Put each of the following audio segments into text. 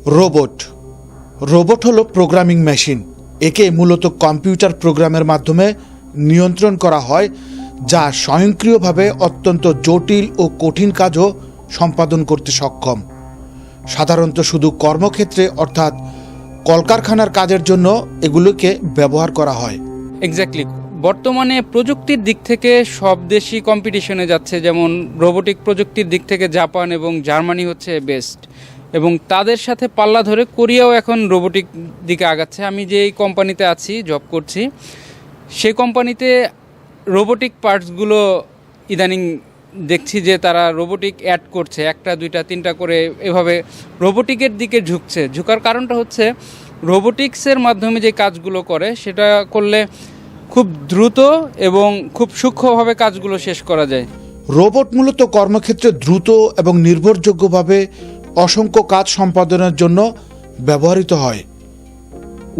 Robot robot হলো programming machine. একে মূলত কম্পিউটার প্রোগ্রামের মাধ্যমে নিয়ন্ত্রণ করা হয়, যা স্বয়ংক্রিয়ভাবে অত্যন্ত জটিল ও কঠিন কাজও সম্পাদন করতে সক্ষম। সাধারণত শুধু কর্মক্ষেত্রে অর্থাৎ কলকারখানার কাজের জন্য এগুলোকে ব্যবহার করা হয়। এক্স্যাক্টলি। বর্তমানে প্রযুক্তির দিক থেকে সব দেশই কম্পিটিশনে যাচ্ছে। যেমন রোবোটিক প্রযুক্তির দিক থেকে জাপান এবং জার্মানি হচ্ছে বেস্ট, এবং তাদের সাথে পাল্লা ধরে কোরিয়াও এখন রোবোটিক দিকে আগাচ্ছে। আমি যে এই কোম্পানিতে আছি, জব করছি, সেই কোম্পানিতে রোবোটিক পার্টসগুলো ইদানিং দেখছি যে তারা রোবোটিক অ্যাড করছে, একটা দুইটা তিনটা করে এভাবে রোবোটিকের দিকে ঝুঁকার কারণটা হচ্ছে রোবোটিক্সের মাধ্যমে যে কাজগুলো করে সেটা করলে খুব দ্রুত এবং খুব সূক্ষ্মভাবে কাজগুলো শেষ করা যায়। রোবট মূলত কর্মক্ষেত্রে দ্রুত এবং নির্ভরযোগ্যভাবে অসংখ্য কাজ সম্পাদনের জন্য ব্যবহৃত হয়।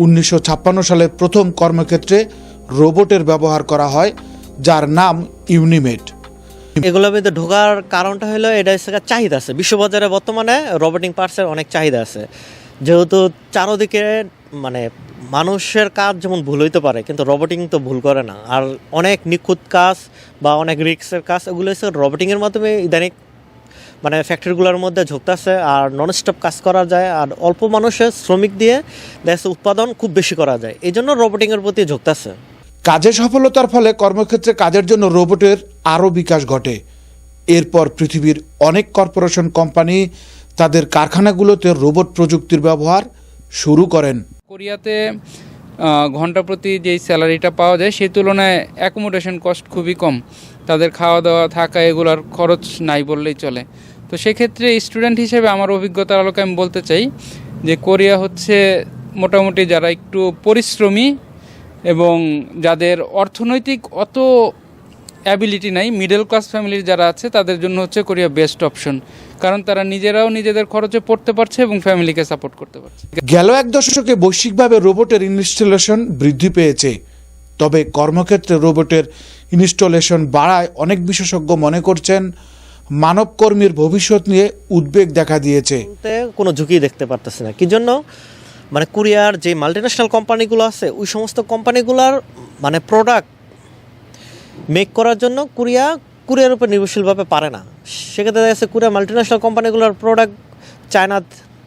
1956 সালে প্রথম কর্মক্ষেত্রে রোবটের ব্যবহার করা হয়, যার নাম ইউনিমেট। এগুলোর মধ্যে ঢোকার কারণটা হলো এটা হচ্ছে চাহিদা আছে বিশ্ববাজারে। বর্তমানে রোবোটিক পার্টসের অনেক চাহিদা আছে, যেহেতু চারোদিকে মানে মানুষের কাজ যেমন ভুল হইতে পারে, কিন্তু রোবোটিং তো ভুল করে না। আর অনেক নিখুঁত কাজ বা অনেক রিস্কের কাজ এগুলো হচ্ছে রোবোটিংয়ের মাধ্যমে ইদানিং মানে ফ্যাক্টরিগুলোর মধ্যে ঝুঁকতেছে, আর ননস্টপ কাজ করা যায়, আর অল্প মানুষের শ্রমিক দিয়ে দেশে উৎপাদন খুব বেশি করা যায়। এই জন্য রোবোটিংয়ের প্রতি ঝুঁকতেছে। কাজে সফলতার ফলে কর্মক্ষেত্রে কাজের জন্য রোবটের আরও বিকাশ ঘটে। এরপর পৃথিবীর অনেক কর্পোরেশন কোম্পানি তাদের কারখানাগুলোতে রোবট প্রযুক্তির ব্যবহার শুরু করেন। কোরিয়াতে ঘন্টা প্রতি যেই স্যালারিটা পাওয়া যায় সেই তুলনায় অ্যাকোমোডেশন কস্ট খুবই কম। তাদের খাওয়া দাওয়া থাকা এগুলার খরচ নাই বললেই চলে। তো সেক্ষেত্রে স্টুডেন্ট হিসেবে আমার অভিজ্ঞতার আলোকে আমি বলতে চাই যে কোরিয়া হচ্ছে মোটামুটি যারা একটু পরিশ্রমী এবং যাদের অর্থনৈতিক অত অ্যাবিলিটি নাই, মিডল ক্লাস ফ্যামিলির যারা আছে, তাদের জন্য হচ্ছে কোরিয়া বেস্ট অপশন। কারণ তারা নিজেরাও নিজেদের খরচে পড়তে পারছে এবং ফ্যামিলিকে সাপোর্ট করতে পারছে। গেল এক দশকে বৈশ্বিকভাবে রোবটের ইনস্টলেশন বৃদ্ধি পেয়েছে। তবে কর্মক্ষেত্রে রোবটের ইনস্টলেশন বাড়ায় অনেক বিশেষজ্ঞ মনে করছেন মানবকর্মীর ভবিষ্যৎ নিয়ে উদ্বেগ দেখা দিয়েছে। কোনো ঝুঁকি দেখতে পারতেছে না। কি জন্য? মানে কোরিয়ার যে মাল্টিন্যাশনাল কোম্পানিগুলো আছে, ওই সমস্ত কোম্পানিগুলোর মানে প্রোডাক্ট মেক করার জন্য কোরিয়ার উপর নির্ভরশীলভাবে পারে না। সেক্ষেত্রে দেখা যাচ্ছে কোরিয়া মাল্টিন্যাশনাল কোম্পানিগুলোর product China,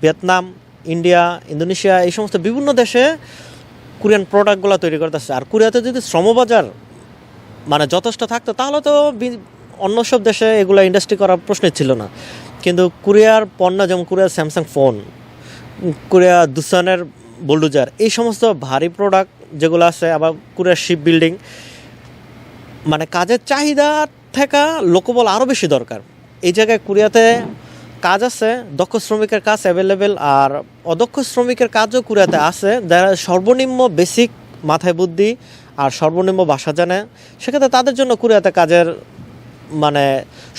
Vietnam, India, Indonesia এই সমস্ত বিভিন্ন দেশে কোরিয়ান প্রোডাক্টগুলো তৈরি করতেছে। আর কোরিয়াতে যদি শ্রমবাজার মানে যথেষ্ট থাকতো তাহলে তো অন্য সব দেশে এগুলো ইন্ডাস্ট্রি করার প্রশ্নই ছিল না। কিন্তু কোরিয়ার পণ্য, যেমন কোরিয়ার স্যামসাং ফোন, কোরিয়া দুসানের বুলডোজার, এই সমস্ত ভারী প্রোডাক্ট যেগুলো আছে, আবার কোরিয়ার শিপ বিল্ডিং, মানে কাজের চাহিদা থেকে লোকবল আরও বেশি দরকার। এই জায়গায় কোরিয়াতে কাজ আছে, দক্ষ শ্রমিকের কাজ অ্যাভেলেবেল, আর অদক্ষ শ্রমিকের কাজও কোরিয়াতে আছে, যারা সর্বনিম্ন বেসিক মাথায় বুদ্ধি আর সর্বনিম্ন ভাষা জানে। সেক্ষেত্রে তাদের জন্য কোরিয়াতে কাজের মানে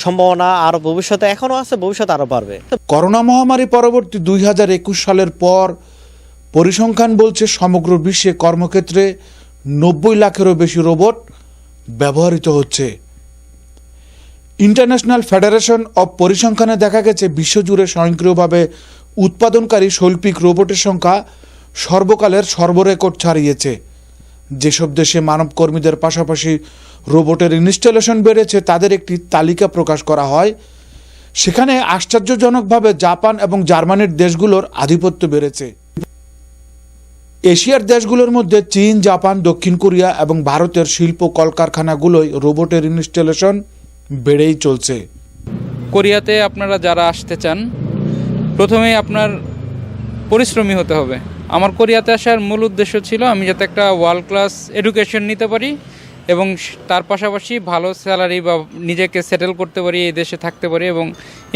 সম্ভাবনা আরও ভবিষ্যতে এখনও আছে, ভবিষ্যতে আরও বাড়বে। করোনা মহামারী পরবর্তী 2021 সালের পর পরিসংখ্যান বলছে সমগ্র বিশ্বে কর্মক্ষেত্রে 90 লাখেরও বেশি রোবট ব্যবহৃত হচ্ছে। ইন্টারন্যাশনাল ফেডারেশন অব পরিসংখ্যানে দেখা গেছে বিশ্বজুড়ে স্বয়ংক্রিয়ভাবে উৎপাদনকারী শৈল্পিক রোবটের সংখ্যা সর্বকালের সর্বরেকর্ড ছাড়িয়েছে। যেসব দেশে মানব কর্মীদের পাশাপাশি রোবটের ইনস্টলেশন বেড়েছে তাদের একটি তালিকা প্রকাশ করা হয়। সেখানে আশ্চর্যজনকভাবে জাপান এবং জার্মানির দেশগুলোর আধিপত্য বেড়েছে। এশিয়ার দেশগুলোর মধ্যে চীন, জাপান, দক্ষিণ কোরিয়া এবং ভারতের শিল্প কলকারখানাগুলোয় রোবটের ইনস্টলেশন বেড়েই চলছে। কোরিয়াতে আপনারা যারা আসতে চান, প্রথমেই আপনার পরিশ্রমী হতে হবে। আমার কোরিয়াতে আসার মূল উদ্দেশ্য ছিল আমি যাতে একটা ওয়ার্ল্ড ক্লাস এডুকেশন নিতে পারি এবং তার পাশাপাশি ভালো স্যালারি বা নিজেকে সেটেল করতে পারি, এই দেশে থাকতে পারি এবং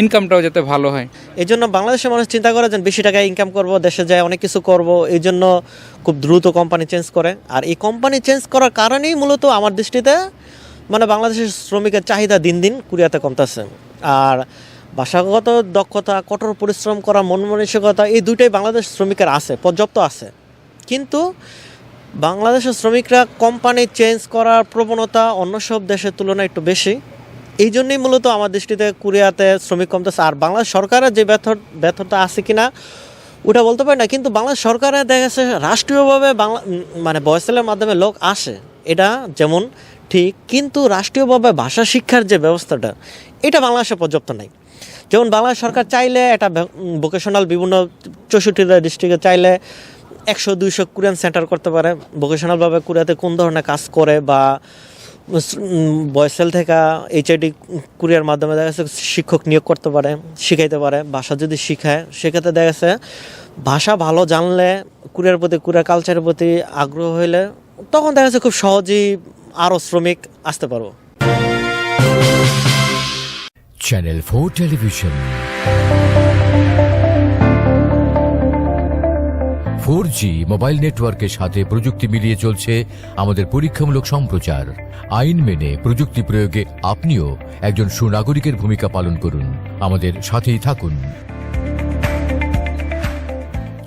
ইনকামটাও যাতে ভালো হয়। এই জন্য বাংলাদেশের মানুষ চিন্তা করে যে বেশি টাকা ইনকাম করব, দেশে যায় অনেক কিছু করব, এই জন্য খুব দ্রুত কোম্পানি চেঞ্জ করে। আর এই কোম্পানি চেঞ্জ করার কারণেই মূলত আমার দৃষ্টিতে মানে বাংলাদেশের শ্রমিকের চাহিদা দিন দিন কোরিয়াতে কমতেছে। আর ভাষাগত দক্ষতা, কঠোর পরিশ্রম করা, মন মানসিকতা, এই দুইটাই বাংলাদেশ শ্রমিকের আছে, পর্যাপ্ত আছে। কিন্তু বাংলাদেশের শ্রমিকরা কোম্পানি চেঞ্জ করার প্রবণতা অন্য সব দেশের তুলনায় একটু বেশি। এই জন্যই মূলত আমার দৃষ্টিতে কোরিয়াতে শ্রমিক কমতেছে। আর বাংলাদেশ সরকারের যে ব্যর্থতা আছে কিনা ওটা বলতে পারি না, কিন্তু বাংলাদেশ সরকারে দেখা গেছে রাষ্ট্রীয়ভাবে মানে ভয়েসেলের মাধ্যমে লোক আসে, এটা যেমন ঠিক, কিন্তু রাষ্ট্রীয়ভাবে ভাষা শিক্ষার যে ব্যবস্থাটা এটা বাংলাদেশে পর্যাপ্ত নাই। যেমন বাংলাদেশ সরকার চাইলে এটা ভোকেশনাল বিভিন্ন 64টা ডিস্ট্রিক্টে চাইলে 100-200 কোরিয়ান সেন্টার করতে পারে, ভোকেশনালভাবে কোরিয়াতে কোন ধরনের কাজ করে, বা ভয়েসেল থেকে HID কুরিয়ার মাধ্যমে দেখা গেছে শিক্ষক নিয়োগ করতে পারে, শিখাইতে পারে। ভাষা যদি শিখায় সেক্ষেত্রে দেখা গেছে ভাষা ভালো জানলে, কুরিয়ার প্রতি, কুরিয়ার কালচারের প্রতি আগ্রহ হইলে তখন দেখা যাচ্ছে খুব সহজেই আরও শ্রমিক আসতে পারবো। চ্যানেল 4 টেলিভিশন 4G মোবাইল নেটওয়ার্কের সাথে প্রযুক্তি মিলিয়ে চলছে আমাদের পরীক্ষামূলক সম্প্রচার। আইন মেনে প্রযুক্তি প্রয়োগে আপনিও একজন সুনাগরিকের ভূমিকা পালন করুন, আমাদের সাথেই থাকুন।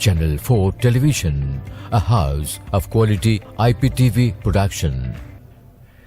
Channel 4 television, a house of quality IPTV production.